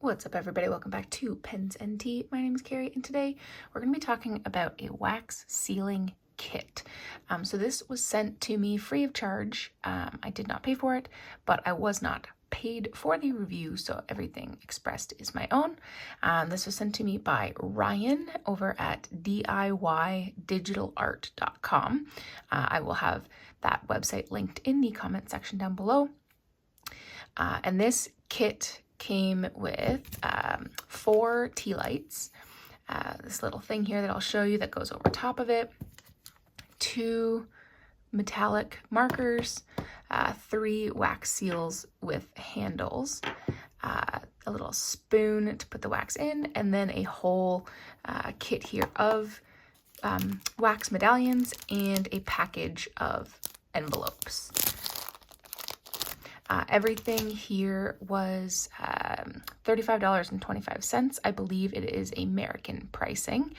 What's up, everybody? Welcome back to Pens and Tea. My name is Carrie, and today we're going to be talking about a wax sealing kit. So this was sent to me free of charge. I did not pay for it, but I was not paid for the review, so everything expressed is my own. This was sent to me by Ryan over at DIYDigitalArt.com. I will have that website linked in the comment section down below. And this kit came with 4 tea lights, this little thing here that I'll show you that goes over top of it, 2 metallic markers, 3 wax seals with handles, a little spoon to put the wax in, and then a whole kit here of wax medallions and a package of envelopes. Everything here was $35.25. I believe it is American pricing,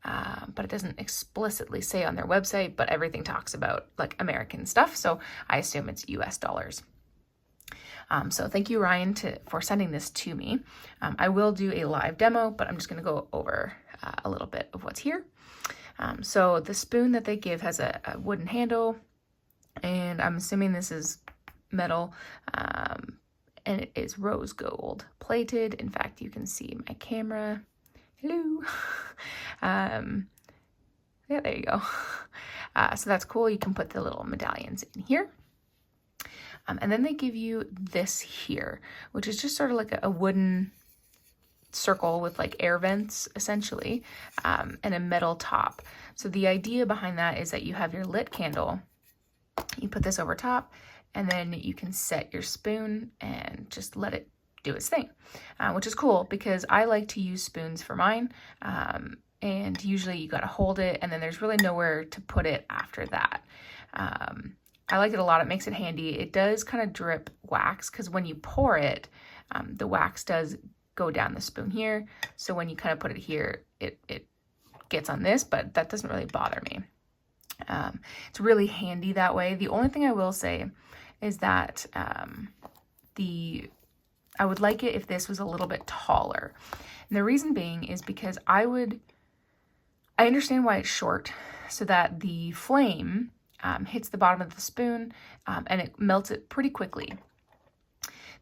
but it doesn't explicitly say on their website, but everything talks about like American stuff, so I assume it's US dollars. So thank you, Ryan, for sending this to me. I will do a live demo, but I'm just going to go over a little bit of what's here. So the spoon that they give has a wooden handle, and I'm assuming this is metal, and it is rose gold plated. In fact, you can see my camera. Hello. Yeah, there you go. So that's cool. You can put the little medallions in here. And then they give you this here, which is just sort of like a wooden circle with like air vents essentially, and a metal top. So the idea behind that is that you have your lit candle, you put this over top, and then you can set your spoon and just let it do its thing, which is cool because I like to use spoons for mine. And usually you got to hold it, and then there's really nowhere to put it after that. I like it a lot. It makes it handy. It does kind of drip wax because when you pour it, the wax does go down the spoon here. So when you kind of put it here, it gets on this, but that doesn't really bother me. It's really handy that way. The only thing I will say is that I would like it if this was a little bit taller. And the reason being is because I understand why it's short, so that the flame hits the bottom of the spoon and it melts it pretty quickly.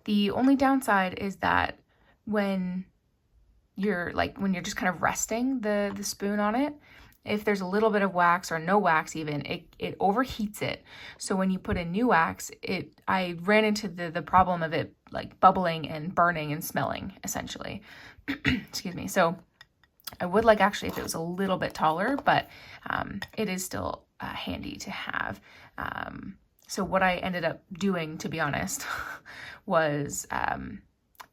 The only downside is that when you're just kind of resting the spoon on it, if there's a little bit of wax or no wax even, it overheats it. So when you put in new wax, I ran into the problem of it like bubbling and burning and smelling essentially. Excuse me. So I would like actually if it was a little bit taller, but it is still handy to have. So what I ended up doing, to be honest, was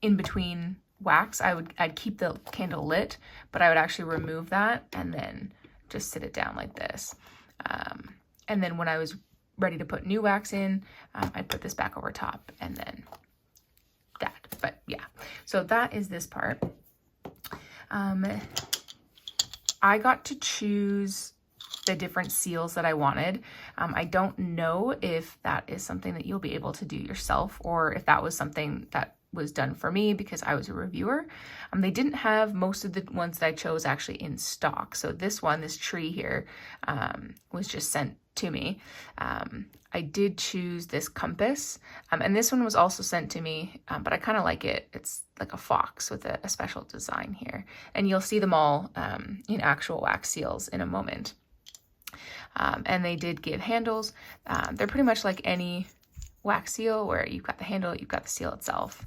in between wax, I'd keep the candle lit, but I would actually remove that and then just sit it down like this. And then when I was ready to put new wax in, I'd put this back over top and then that. But yeah, so that is this part. I got to choose the different seals that I wanted. I don't know if that is something that you'll be able to do yourself, or if that was something that was done for me because I was a reviewer. They didn't have most of the ones that I chose actually in stock. So this tree here, was just sent to me. I did choose this compass, and this one was also sent to me, but I kind of like it. It's like a fox with a special design here, and you'll see them all in actual wax seals in a moment. And they did give handles. They're pretty much like any wax seal where you've got the handle, you've got the seal itself,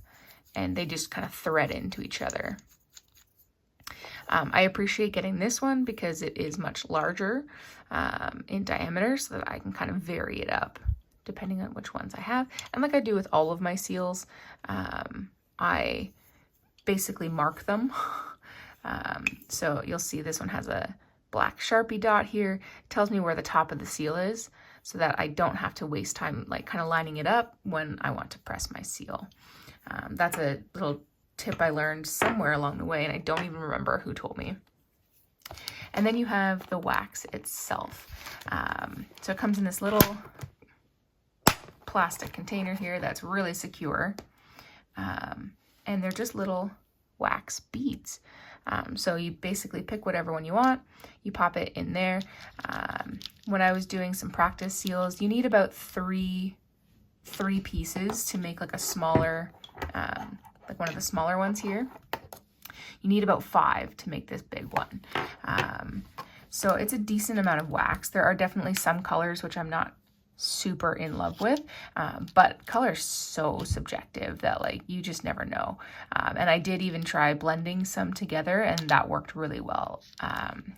and they just kind of thread into each other. I appreciate getting this one because it is much larger in diameter, so that I can kind of vary it up depending on which ones I have. And like I do with all of my seals, I basically mark them. So you'll see this one has a black Sharpie dot here. It tells me where the top of the seal is so that I don't have to waste time like kind of lining it up when I want to press my seal. That's a little tip I learned somewhere along the way, and I don't even remember who told me. And then you have the wax itself. So it comes in this little plastic container here that's really secure. And they're just little wax beads. So you basically pick whatever one you want, you pop it in there. When I was doing some practice seals, you need about three pieces to make like a smaller, like one of the smaller ones here. You need about 5 to make this big one. So it's a decent amount of wax. There are definitely some colors which I'm not super in love with, but color's so subjective that like you just never know. And I did even try blending some together, and that worked really well.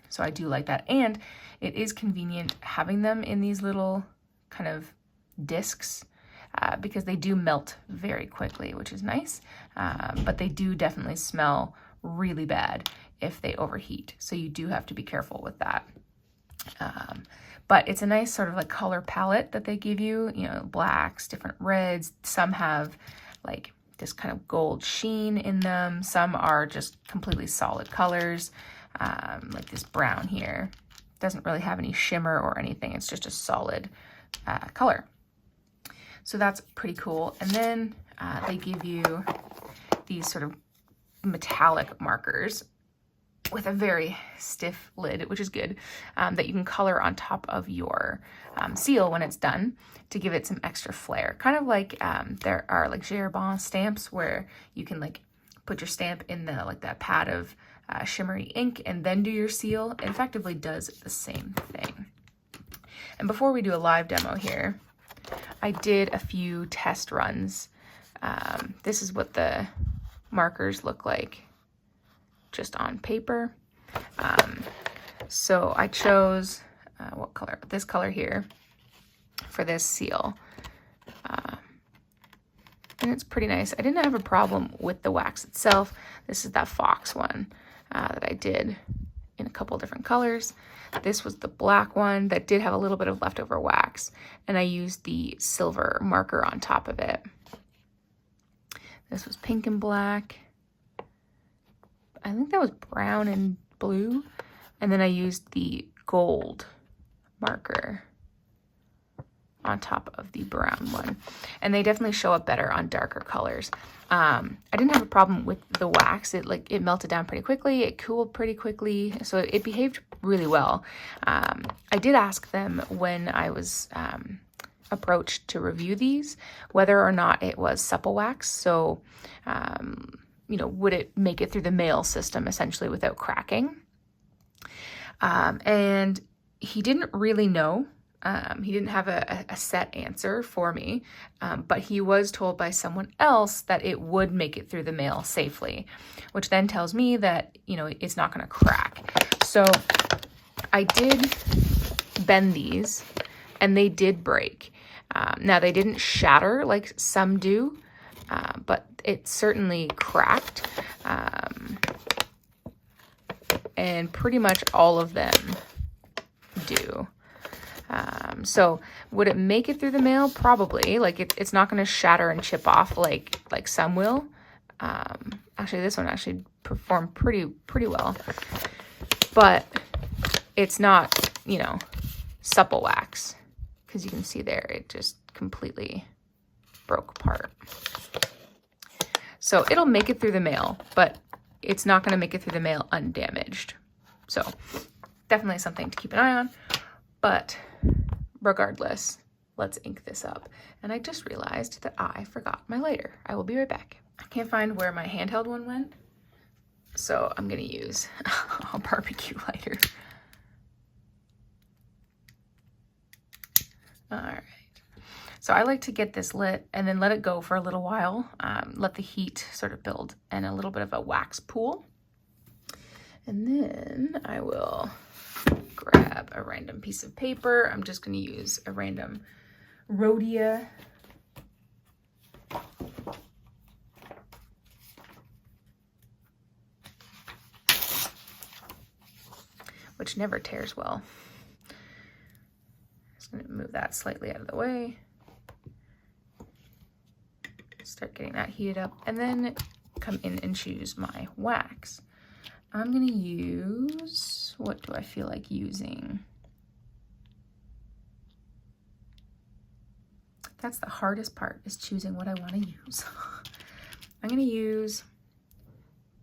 So I do like that, and it is convenient having them in these little kind of discs, because they do melt very quickly, which is nice, but they do definitely smell really bad if they overheat, so you do have to be careful with that. But it's a nice sort of like color palette that they give you, you know, blacks, different reds. Some have like this kind of gold sheen in them. Some are just completely solid colors, like this brown here. Doesn't really have any shimmer or anything. It's just a solid color. So that's pretty cool. And then they give you these sort of metallic markers with a very stiff lid, which is good, that you can color on top of your seal when it's done to give it some extra flair. Kind of like there are like J.Herbin stamps where you can like put your stamp in the like that pad of shimmery ink and then do your seal. It effectively does the same thing. And before we do a live demo here, I did a few test runs. This is what the markers look like just on paper. So I chose what color? This color here for this seal. And it's pretty nice. I didn't have a problem with the wax itself. This is that fox one that I did in a couple different colors. This was the black one that did have a little bit of leftover wax, and I used the silver marker on top of it. This was pink and black. I think that was brown and blue. And then I used the gold marker on top of the brown one. And they definitely show up better on darker colors. I didn't have a problem with the wax. It melted down pretty quickly. It cooled pretty quickly. So it behaved really well. I did ask them when I was approached to review these, whether or not it was supple wax. So, you know, would it make it through the mail system essentially without cracking? And he didn't really know. He didn't have a set answer for me, but he was told by someone else that it would make it through the mail safely, which then tells me that, you know, it's not going to crack. So I did bend these and they did break. Now they didn't shatter like some do, but it certainly cracked. And pretty much all of them do. So would it make it through the mail? Probably. Like it's not going to shatter and chip off like some will. Actually, this one actually performed pretty well, but it's not, you know, supple wax, because you can see there it just completely broke apart. So it'll make it through the mail, but it's not going to make it through the mail undamaged. So definitely something to keep an eye on. But regardless, let's ink this up. And I just realized that I forgot my lighter. I will be right back. I can't find where my handheld one went, so I'm going to use a barbecue lighter. All right. So I like to get this lit and then let it go for a little while, let the heat sort of build and a little bit of a wax pool. And then I will grab a random piece of paper. I'm just going to use a random rhodia. Which never tears well. Just going to move that slightly out of the way. Start getting that heated up, and then come in and choose my wax. I'm going to use, what do I feel like using? That's the hardest part, is choosing what I want to use. I'm going to use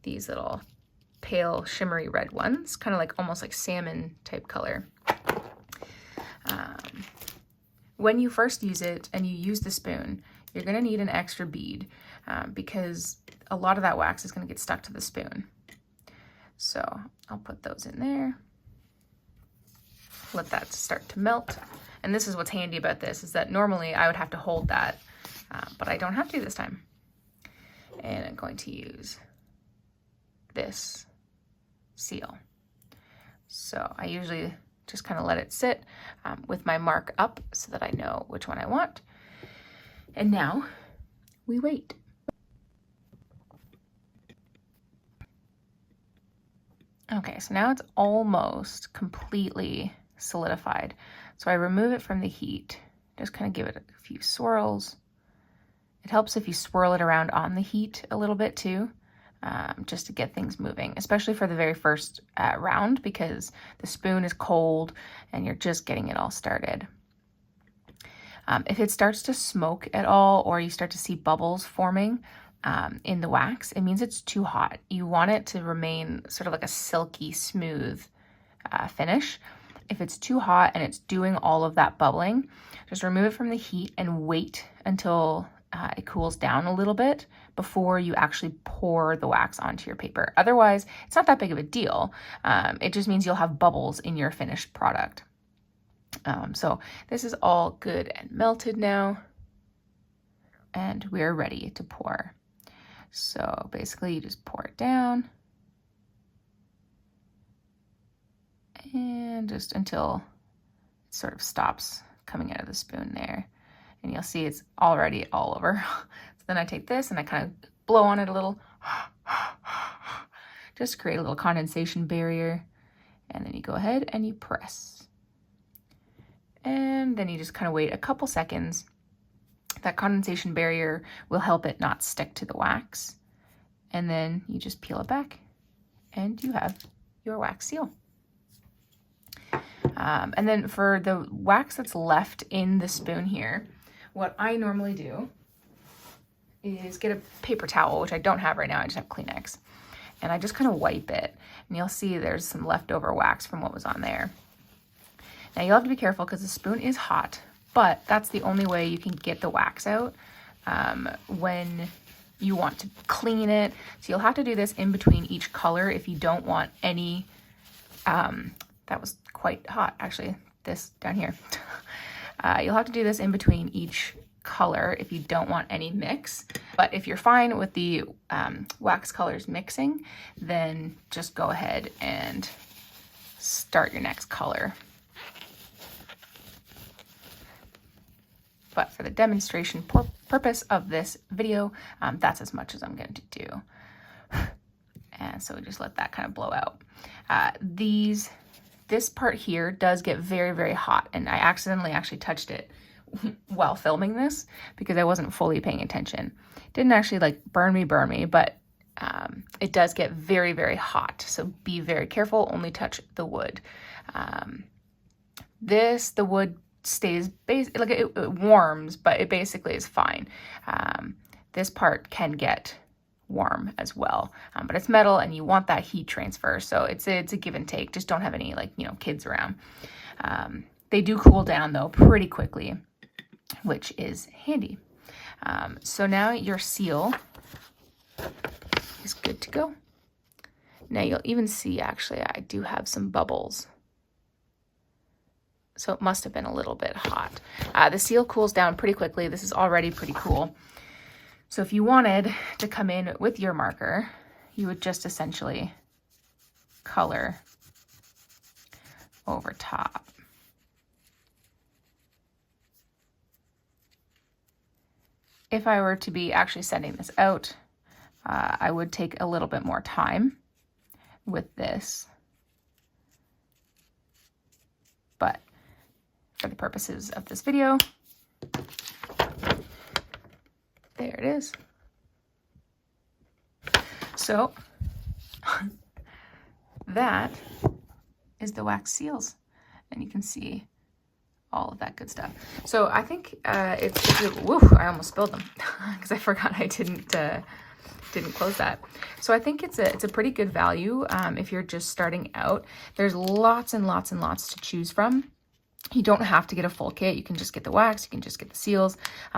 these little pale shimmery red ones, kind of like almost like salmon type color. When you first use it and you use the spoon, you're going to need an extra bead because a lot of that wax is going to get stuck to the spoon. So I'll put those in there. Let that start to melt. And this is what's handy about this, is that normally I would have to hold that, but I don't have to this time. And I'm going to use this seal. So I usually just kind of let it sit with my mark up so that I know which one I want. And now we wait. Okay, so now it's almost completely solidified. So I remove it from the heat, just kind of give it a few swirls. It helps if you swirl it around on the heat a little bit too, just to get things moving, especially for the very first round, because the spoon is cold and you're just getting it all started. If it starts to smoke at all, or you start to see bubbles forming in the wax, it means it's too hot. You want it to remain sort of like a silky, smooth finish. If it's too hot and it's doing all of that bubbling, just remove it from the heat and wait until it cools down a little bit before you actually pour the wax onto your paper. Otherwise, it's not that big of a deal. It just means you'll have bubbles in your finished product. So this is all good and melted now, and we're ready to pour. So basically you just pour it down and just until it sort of stops coming out of the spoon there. And you'll see it's already all over. So then I take this and I kind of blow on it a little, just to create a little condensation barrier. And then you go ahead and you press. And then you just kind of wait a couple seconds. That condensation barrier will help it not stick to the wax. And then you just peel it back and you have your wax seal. And then for the wax that's left in the spoon here, what I normally do is get a paper towel, which I don't have right now, I just have Kleenex. And I just kind of wipe it. And you'll see there's some leftover wax from what was on there. Now you'll have to be careful because the spoon is hot, but that's the only way you can get the wax out when you want to clean it. So you'll have to do this in between each color if you don't want any, that was quite hot actually, this down here. You'll have to do this in between each color if you don't want any mix. But if you're fine with the wax colors mixing, then just go ahead and start your next color. But for the demonstration purpose of this video, that's as much as I'm going to do. And so we just let that kind of blow out. This part here does get very, very hot, and I accidentally actually touched it while filming this because I wasn't fully paying attention. It didn't actually like burn me, but it does get very, very hot. So be very careful, only touch the wood. The wood stays like it warms, but it basically is fine. This part can get warm as well, but it's metal and you want that heat transfer, so it's a give and take. Just don't have any kids around. They do cool down though pretty quickly, which is handy. So now your seal is good to go. Now you'll even see actually I do have some bubbles. So it must have been a little bit hot. The seal cools down pretty quickly. This is already pretty cool. So if you wanted to come in with your marker, you would just essentially color over top. If I were to be actually sending this out, I would take a little bit more time with this. But for the purposes of this video, there it is. So that is the wax seals, and you can see all of that good stuff. So I think woo, I almost spilled them because I forgot I didn't didn't close that. So I think it's a pretty good value if you're just starting out. There's lots and lots and lots to choose from. You don't have to get a full kit. You can just get the wax. You can just get the seals.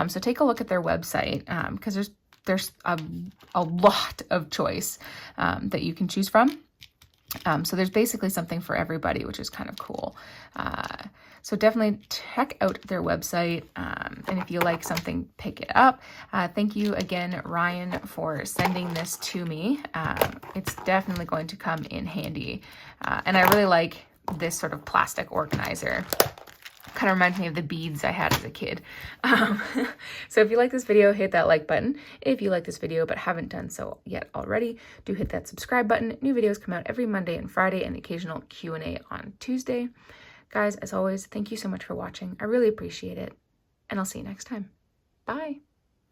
So take a look at their website because there's a lot of choice that you can choose from. So there's basically something for everybody, which is kind of cool. So definitely check out their website. And if you like something, pick it up. Thank you again, Ryan, for sending this to me. It's definitely going to come in handy. And I really like this sort of plastic organizer. Kind of reminds me of the beads I had as a kid. So if you like this video, hit that like button. If you like this video but haven't done so yet already, do hit that subscribe button. New videos come out every Monday and Friday, and the occasional Q&A on Tuesday. Guys, as always, thank you so much for watching. I really appreciate it, and I'll see you next time. Bye.